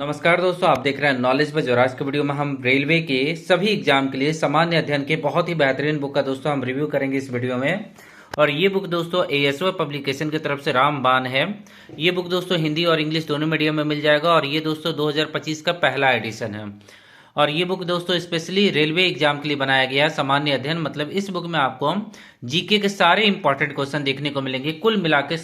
नमस्कार दोस्तों, आप देख रहे हैं नॉलेज बज और आज के वीडियो में हम रेलवे के सभी एग्जाम के लिए सामान्य अध्ययन के बहुत ही बेहतरीन बुक का दोस्तों हम रिव्यू करेंगे इस वीडियो में। और ये बुक दोस्तों एएसओ पब्लिकेशन की तरफ से रामबाण है। ये बुक दोस्तों हिंदी और इंग्लिश दोनों मीडियम में मिल जाएगा और ये दोस्तों 2025 का पहला एडिशन है। और ये बुक दोस्तों स्पेशली रेलवे एग्जाम के लिए बनाया गया है। सामान्य अध्ययन मतलब इस बुक में आपको जीके के सारे इंपॉर्टेंट क्वेश्चन देखने को मिलेंगे। कुल मिला के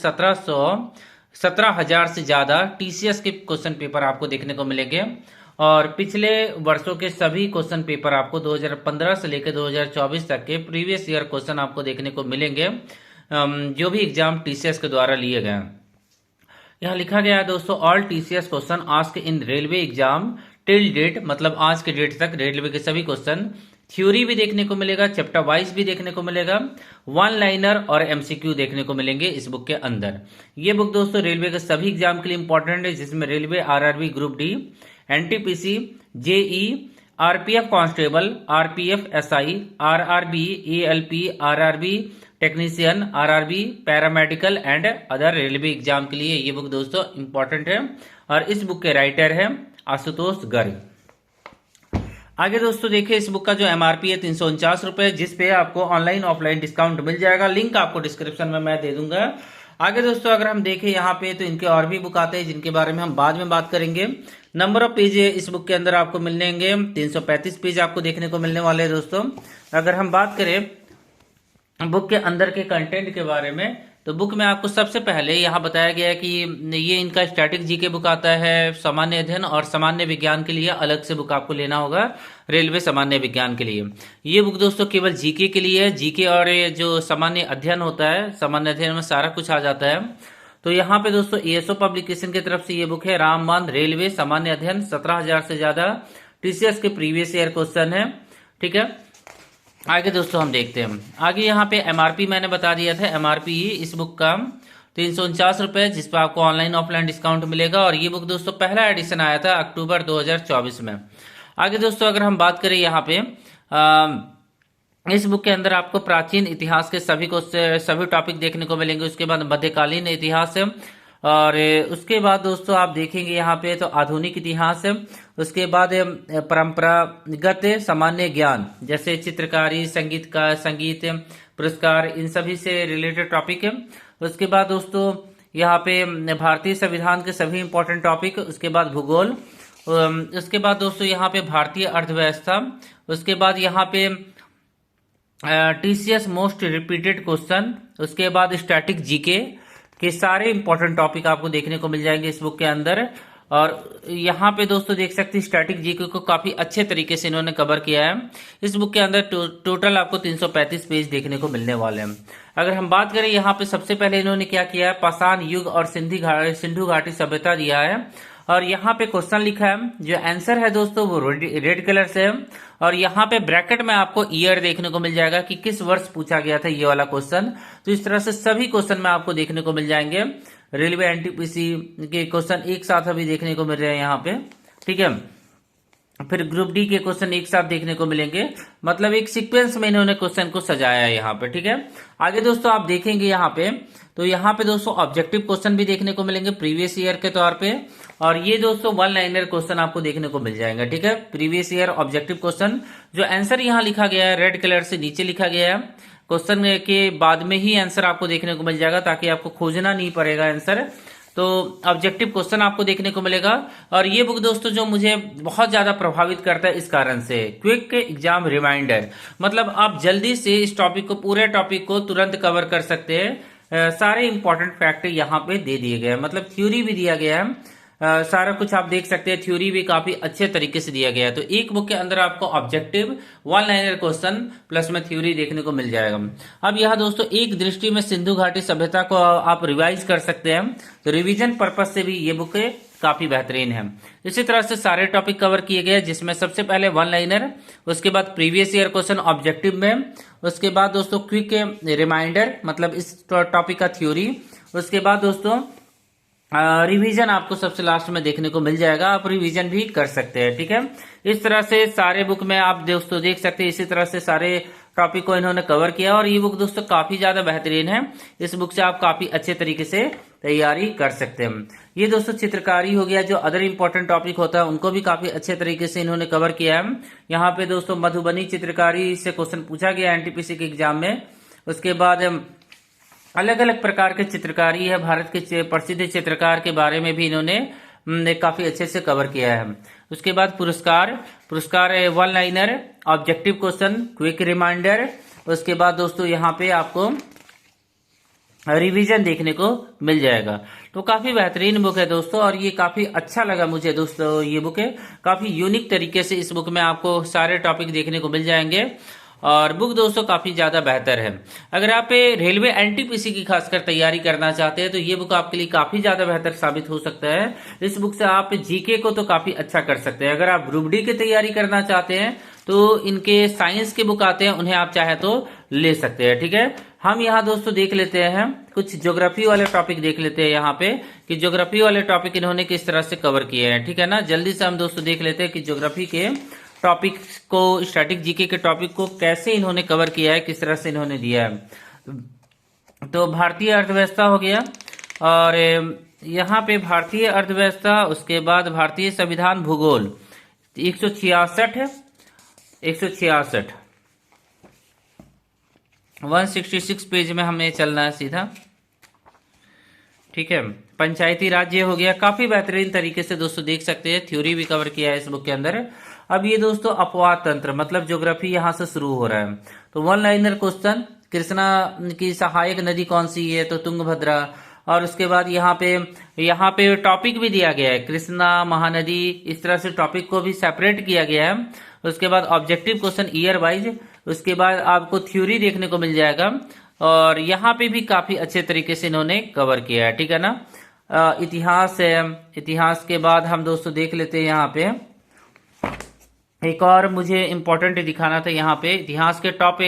17,000 से ज्यादा टीसीएस के क्वेश्चन पेपर आपको देखने को मिलेंगे। और पिछले वर्षों के सभी क्वेश्चन पेपर आपको 2015 से लेकर 2024 तक के प्रीवियस ईयर क्वेश्चन आपको देखने को मिलेंगे, जो भी एग्जाम टीसीएस के द्वारा लिए गए हैं। यहाँ लिखा गया है दोस्तों, all TCS question asked in railway exam till date, मतलब आज के डेट तक रेलवे के सभी क्वेश्चन। थ्योरी भी देखने को मिलेगा, चैप्टर वाइज भी देखने को मिलेगा, वन लाइनर और एमसीक्यू देखने को मिलेंगे इस बुक के अंदर। ये बुक दोस्तों रेलवे के सभी एग्जाम के लिए इंपॉर्टेंट है, जिसमें railway RRB group D, NTPC, JE, RPF constable, RPF SI, RRB, ALP, RRB technician, RRB paramedical and other railway exam के लिए ये बुक दोस्तों इंपॉर्टेंट है। और इस बुक के राइटर है आशुतोष गर्ग। आगे दोस्तों देखिए, इस बुक का जो एमआरपी है 349 रुपए, जिसपे आपको ऑनलाइन ऑफलाइन डिस्काउंट मिल जाएगा। लिंक आपको डिस्क्रिप्शन में मैं दे दूंगा। आगे दोस्तों अगर हम देखें यहाँ पे तो इनके और भी बुक आते हैं जिनके बारे में हम बाद में बात करेंगे। नंबर ऑफ पेज इस बुक के अंदर आपको मिलेंगे 335 पेज आपको देखने को मिलने वाले हैं दोस्तों। अगर हम बात करें बुक के अंदर के कंटेंट के बारे में, तो बुक में आपको सबसे पहले यहाँ बताया गया है कि ये इनका स्टैटिक जीके बुक आता है, सामान्य अध्ययन और सामान्य विज्ञान के लिए अलग से बुक आपको लेना होगा। रेलवे सामान्य विज्ञान के लिए ये बुक दोस्तों केवल जीके के लिए है। जीके और ये जो सामान्य अध्ययन होता है, सामान्य अध्ययन में सारा कुछ आ जाता है। तो यहाँ पे दोस्तों एएसओ पब्लिकेशन की तरफ से ये बुक है रामबाण रेलवे सामान्य अध्ययन। 17,000 से ज्यादा टीसीएस के प्रीवियस ईयर क्वेश्चन है। ठीक है, आगे दोस्तों हम देखते हैं। आगे यहाँ पे एमआरपी मैंने बता दिया था, एमआरपी इस बुक का 349 रुपए, जिस पर आपको ऑनलाइन ऑफलाइन डिस्काउंट मिलेगा। और ये बुक दोस्तों पहला एडिशन आया था अक्टूबर 2024 में। आगे दोस्तों अगर हम बात करें यहाँ पे इस बुक के अंदर आपको प्राचीन इतिहास के सभी टॉपिक देखने को मिलेंगे। उसके बाद मध्यकालीन इतिहास है, और उसके बाद दोस्तों आप देखेंगे यहाँ पे तो आधुनिक इतिहास है। उसके बाद परंपरागत सामान्य ज्ञान जैसे चित्रकारी, संगीत पुरस्कार, इन सभी से रिलेटेड टॉपिक है। उसके बाद दोस्तों यहाँ पे भारतीय संविधान के सभी इंपॉर्टेंट टॉपिक। उसके बाद भूगोल, उसके बाद दोस्तों यहाँ पे भारतीय अर्थव्यवस्था। उसके बाद यहाँ पे टीसीएस मोस्ट रिपीटेड क्वेश्चन। उसके बाद स्टैटिक जीके के सारे इंपॉर्टेंट टॉपिक आपको देखने को मिल जाएंगे इस बुक के अंदर। और यहाँ पे दोस्तों देख सकते हैं स्टैटिक जीके को काफी अच्छे तरीके से इन्होंने कवर किया है। इस बुक के अंदर टोटल आपको 335 पेज देखने को मिलने वाले हैं। अगर हम बात करें यहाँ पे सबसे पहले इन्होंने क्या किया है, पाषाण युग और सिंधु घाटी सभ्यता दिया है। और यहाँ पे क्वेश्चन लिखा है, जो आंसर है दोस्तों वो रेड कलर से है। और यहाँ पे ब्रैकेट में आपको ईयर देखने को मिल जाएगा कि किस वर्ष पूछा गया था ये वाला क्वेश्चन। तो इस तरह से सभी क्वेश्चन में आपको देखने को मिल जाएंगे। रेलवे एनटीपीसी के क्वेश्चन एक साथ अभी देखने को मिल रहे हैं यहाँ पे। ठीक है, फिर ग्रुप डी के क्वेश्चन एक साथ देखने को मिलेंगे, मतलब एक सीक्वेंस में इन्होंने क्वेश्चन को सजाया है यहाँ पे। ठीक है, आगे दोस्तों आप देखेंगे यहाँ पे, तो यहाँ पे दोस्तों ऑब्जेक्टिव क्वेश्चन भी देखने को मिलेंगे प्रीवियस ईयर के तौर पे। और ये दोस्तों वन लाइनर क्वेश्चन आपको देखने को मिल जाएगा। ठीक है, प्रीवियस ईयर ऑब्जेक्टिव क्वेश्चन, जो आंसर यहाँ लिखा गया है रेड कलर से नीचे लिखा गया है। क्वेश्चन के बाद में ही आंसर आपको देखने को मिल जाएगा, ताकि आपको खोजना नहीं पड़ेगा आंसर। तो ऑब्जेक्टिव क्वेश्चन आपको देखने को मिलेगा। और ये बुक दोस्तों जो मुझे बहुत ज्यादा प्रभावित करता है इस कारण से, क्विक एग्जाम रिमाइंडर, मतलब आप जल्दी से इस टॉपिक को, पूरे टॉपिक को तुरंत कवर कर सकते हैं। सारे इंपॉर्टेंट फैक्ट यहाँ पे दे दिए गए हैं, मतलब थ्योरी भी दिया गया है। सारा कुछ आप देख सकते हैं, थ्योरी भी काफी अच्छे तरीके से दिया गया है। तो एक बुक के अंदर आपको objective, one liner question plus में थ्योरी देखने को मिल जाएगा। अब यह दोस्तों एक दृष्टि में सिंधु घाटी सभ्यता को आप रिवाइज कर सकते हैं, तो रिवीजन पर्पज से भी ये बुक काफी बेहतरीन है। इसी तरह से सारे टॉपिक कवर किए गए, जिसमें सबसे पहले वन लाइनर, उसके बाद प्रीवियस ईयर क्वेश्चन ऑब्जेक्टिव में, उसके बाद दोस्तों क्विक रिमाइंडर मतलब इस टॉपिक का थ्योरी, उसके बाद दोस्तों रिवीजन आपको सबसे लास्ट में देखने को मिल जाएगा। आप रिवीजन भी कर सकते हैं। ठीक है, इस तरह से सारे बुक में आप दोस्तों देख सकते हैं। इसी तरह से सारे टॉपिक को इन्होंने कवर किया और ये बुक दोस्तों काफी ज्यादा बेहतरीन है। इस बुक से आप काफी अच्छे तरीके से तैयारी कर सकते हैं। ये दोस्तों चित्रकारी हो गया, जो अदर इंपॉर्टेंट टॉपिक होता है उनको भी काफी अच्छे तरीके से इन्होंने कवर किया है। यहाँ पे दोस्तों मधुबनी चित्रकारी से क्वेश्चन पूछा गया एनटीपीसी के एग्जाम में। उसके बाद अलग अलग प्रकार के चित्रकारी है, भारत के प्रसिद्ध चित्रकार के बारे में भी इन्होंने काफी अच्छे से कवर किया है। उसके बाद पुरस्कार one liner, objective question, quick reminder. उसके बाद दोस्तों यहाँ पे आपको रिवीजन देखने को मिल जाएगा। तो काफी बेहतरीन बुक है दोस्तों, और ये काफी अच्छा लगा मुझे दोस्तों। ये बुक है काफी यूनिक तरीके से, इस बुक में आपको सारे टॉपिक देखने को मिल जाएंगे और बुक दोस्तों काफी ज्यादा बेहतर है। अगर आप रेलवे एनटीपीसी की खासकर तैयारी करना चाहते हैं तो ये बुक आपके लिए काफी ज्यादा बेहतर साबित हो सकता है। इस बुक से आप जीके को तो काफी अच्छा कर सकते हैं। अगर आप ग्रुप डी की तैयारी करना चाहते हैं तो इनके साइंस के बुक आते हैं, उन्हें आप चाहे तो ले सकते हैं। ठीक है, हम यहाँ दोस्तों देख लेते हैं कुछ ज्योग्राफी वाले टॉपिक देख लेते हैं यहाँ पे कि ज्योग्राफी वाले टॉपिक इन्होंने किस तरह से कवर किए हैं। ठीक है ना, जल्दी से हम दोस्तों देख लेते हैं कि ज्योग्राफी के टॉपिक को, स्टैटिक जीके के टॉपिक को कैसे इन्होंने कवर किया है, किस तरह से इन्होंने दिया है। तो भारतीय अर्थव्यवस्था हो गया, और यहाँ पे भारतीय अर्थव्यवस्था, उसके बाद भारतीय संविधान, भूगोल 166 166 पेज में हमें चलना है सीधा। ठीक है, पंचायती राज्य हो गया, काफी बेहतरीन तरीके से दोस्तों देख सकते हैं, थ्योरी भी कवर किया है इस बुक के अंदर। अब ये दोस्तों अपवाद तंत्र, मतलब ज्योग्राफी यहां से शुरू हो रहा है। तो वन लाइनर क्वेश्चन, कृष्णा की सहायक नदी कौन सी है, तो तुंगभद्रा। और उसके बाद यहाँ पे टॉपिक भी दिया गया है, कृष्णा महानदी, इस तरह से टॉपिक को भी सेपरेट किया गया है। उसके बाद ऑब्जेक्टिव क्वेश्चन ईयर वाइज, उसके बाद आपको थ्योरी देखने को मिल जाएगा, और यहाँ पे भी काफी अच्छे तरीके से इन्होंने कवर किया है। ठीक है ना, इतिहास है, इतिहास के बाद हम दोस्तों देख लेते हैं यहाँ पे एक और मुझे इंपॉर्टेंट दिखाना था। यहाँ पे इतिहास के टॉप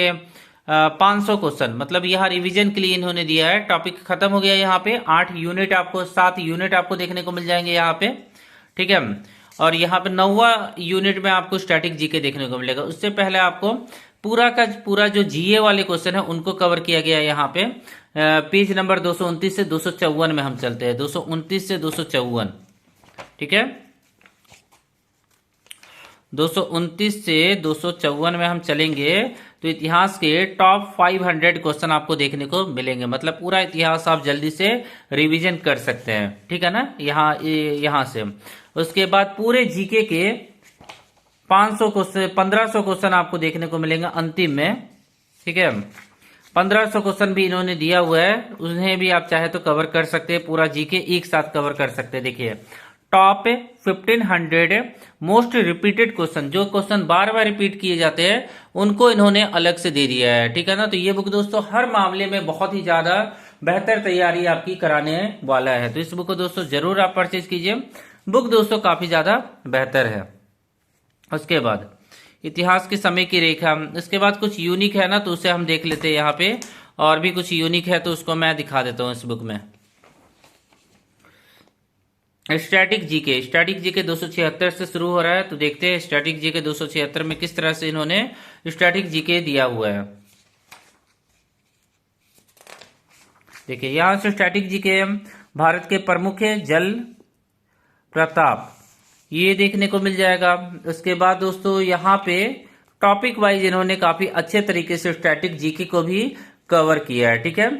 500 क्वेश्चन, मतलब यहाँ रिवीजन के लिए इन्होंने दिया है। टॉपिक खत्म हो गया यहाँ पे, 7 यूनिट आपको देखने को मिल जाएंगे यहाँ पे। ठीक है, और यहाँ पे 9वां यूनिट में आपको स्टैटिक जीके देखने को मिलेगा। उससे पहले आपको पूरा का पूरा जो जीए वाले क्वेश्चन है उनको कवर किया गया है यहाँ पे। पेज नंबर 229 से 254 में हम चलते हैं, 229 से 254। ठीक है, 229 से 254 में हम चलेंगे तो इतिहास के टॉप 500 क्वेश्चन आपको देखने को मिलेंगे, मतलब पूरा इतिहास आप जल्दी से रिवीजन कर सकते हैं। ठीक है ना, यहाँ से उसके बाद पूरे जीके के 1500 क्वेश्चन आपको देखने को मिलेंगे अंतिम में। ठीक है, 1500 क्वेश्चन भी इन्होंने दिया हुआ है, उन्हें भी आप चाहे तो कवर कर सकते हैं, पूरा जीके एक साथ कवर कर सकते हैं। देखिए टॉप 1500 मोस्ट रिपीटेड क्वेश्चन, जो क्वेश्चन बार बार रिपीट किए जाते हैं उनको इन्होंने अलग से दे दिया है। ठीक है ना, तो ये बुक दोस्तों हर मामले में बहुत ही ज्यादा बेहतर तैयारी आपकी कराने वाला है। तो इस बुक को दोस्तों जरूर आप परचेज कीजिए, बुक दोस्तों काफी ज्यादा बेहतर है। उसके बाद इतिहास के समय की रेखा, इसके बाद कुछ यूनिक है ना तो उसे हम देख लेते हैं यहाँ पे, और भी कुछ यूनिक है तो उसको मैं दिखा देता हूँ इस बुक में। स्टैटिक जीके 276 से शुरू हो रहा है, तो देखते हैं स्टैटिक जीके 276 में किस तरह से इन्होंने स्टैटिक जीके दिया हुआ है। देखिए यहां से स्टैटिक जीके, भारत के प्रमुख जल प्रताप, ये देखने को मिल जाएगा। उसके बाद दोस्तों यहाँ पे टॉपिक वाइज इन्होंने काफी अच्छे तरीके से स्टैटिक जीके को भी कवर किया है। ठीक है,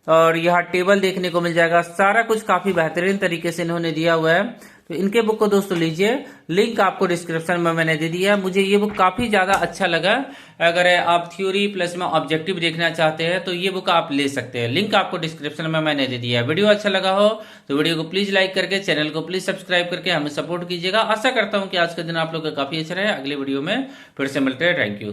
और यहाँ टेबल देखने को मिल जाएगा, सारा कुछ काफी बेहतरीन तरीके से इन्होंने दिया हुआ है। तो इनके बुक को दोस्तों लीजिए, लिंक आपको डिस्क्रिप्शन में मैंने दे दिया। मुझे ये बुक काफी ज्यादा अच्छा लगा। अगर आप थ्योरी प्लस में ऑब्जेक्टिव देखना चाहते हैं तो ये बुक आप ले सकते हैं, लिंक आपको डिस्क्रिप्शन में मैंने दे दिया है। वीडियो अच्छा लगा हो तो वीडियो को प्लीज लाइक करके, चैनल को प्लीज सब्सक्राइब करके हमें सपोर्ट कीजिएगा। आशा करता हूँ कि आज का दिन आप लोग का काफी अच्छा रहे। अगले वीडियो में फिर से मिलते हैं। Thank you.